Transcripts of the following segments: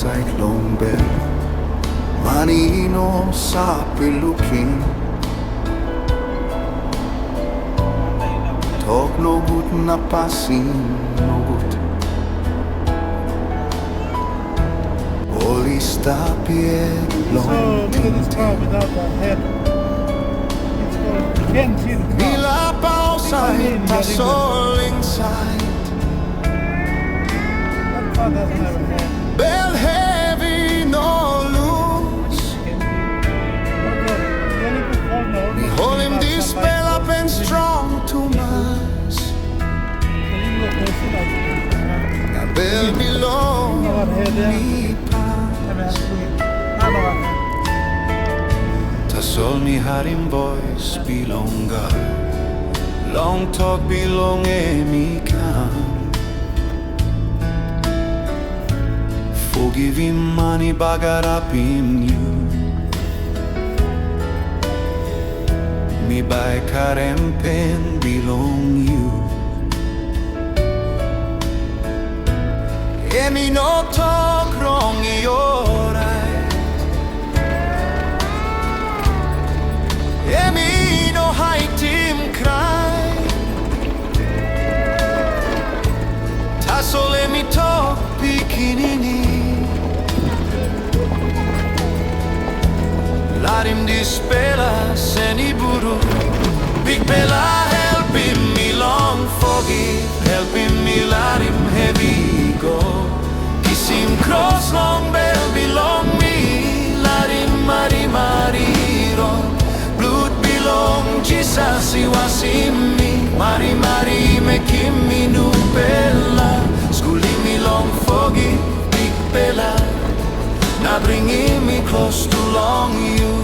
like long bell. Manino sa pilukin. Tok no good na pasin no good. Olista pied long. So look at this car without that head. It's called, you can't see the car. Mila outside, that's all inside. That car doesn't have a head. Bell heavy, no loose. Larem Dispela pen strong too much. A bell belong me pass. Tasol mi harim boys bilonga. Long talk belong mi can. Forgive him money bagar up in you. Mi by karem pen belong you. Emi no talk wrong, you're right. Emi no hide him cry. Tassel emi talk pikinini. Larem Dispela seniburu. Big Bella helping me long forgive. Helping me Larem Hevi I go. Kiss him cross long bell belong me. Larem mari mariro. Blood belong Jesus he was in me. Mari mari make him me new bella. Schooling me long forgive. Big Bella. Now bringing me close to long you.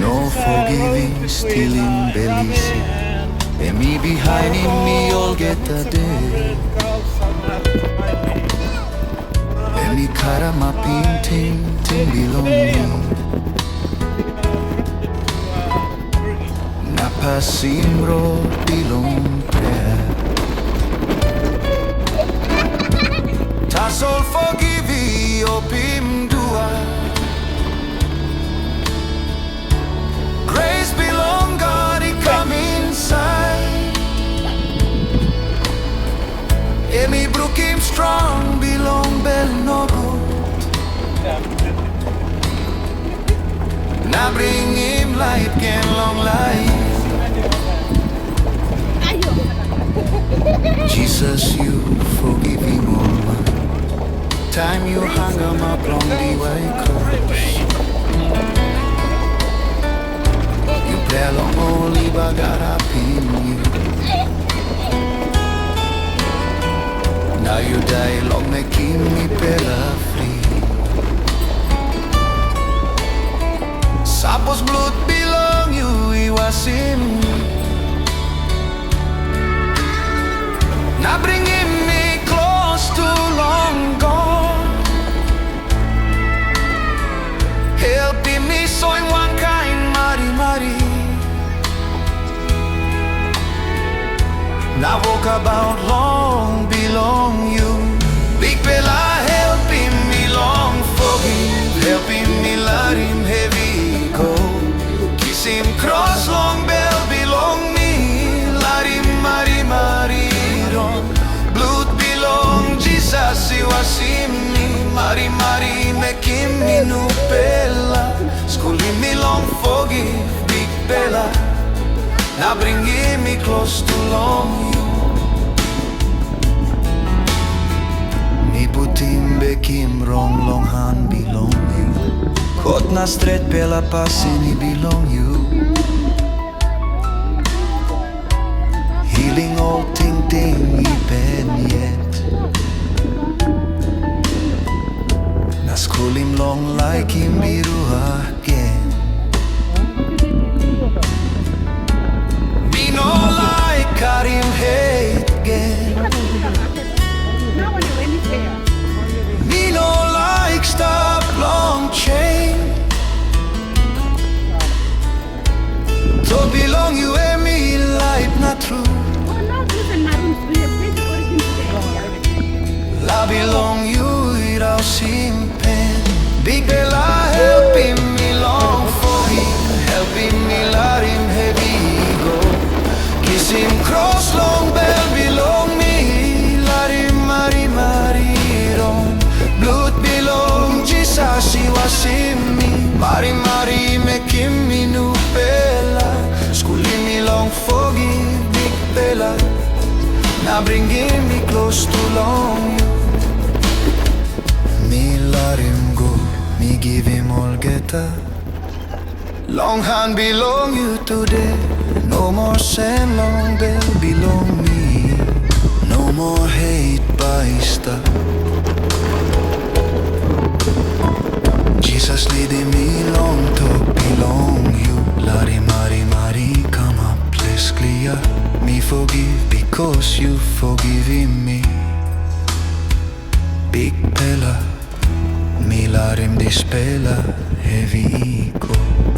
No forgiving, stealing, bellissing. And me behind him, me all get the day. And me karama painting, ting belong you. Napasimbro belong prayer. Tassel forgive you, opim dua. Grace belong God, he come inside. Emi brook him strong, belong bell no good. Now bring him light, gain long life. Jesus, you forgive him all. Time you hang him up long the white cross. You play along only bagar up in you. Now you die long making me bella free. Sapos blood belong you, he was in me. Now bring him me close to long gone. Helping me so in one kind, Mari Mari. Now walk about long belong you. Big Bella helping me long forgive. Helping me Larem Hevi I go. Kiss him cross long bell belong me. Larem Mari Mari. Blood belong Jesus he was in me. Mari Mari make him me new bella. Schooling me long forgive. Big Bella. Now bring me close to long you. Me put him back him wrong long hand belong you. Caught na straight Bella passing he belong you. Healing all ting ting he been yet. Na school him long like him biru again. Me no like Karim hate again. Me no like stop long chain. To belong you and me life not true. bringing me close to long you. Me let him go, me give him all geta. Long hand belong you today. No more sand, long bell belong me. No more hate baista. Jesus leading me long talk belong you. Lari mari mari come up let's clear. Me forgive because you forgiving me. Big Pela, me Larem Dispela Hevi I.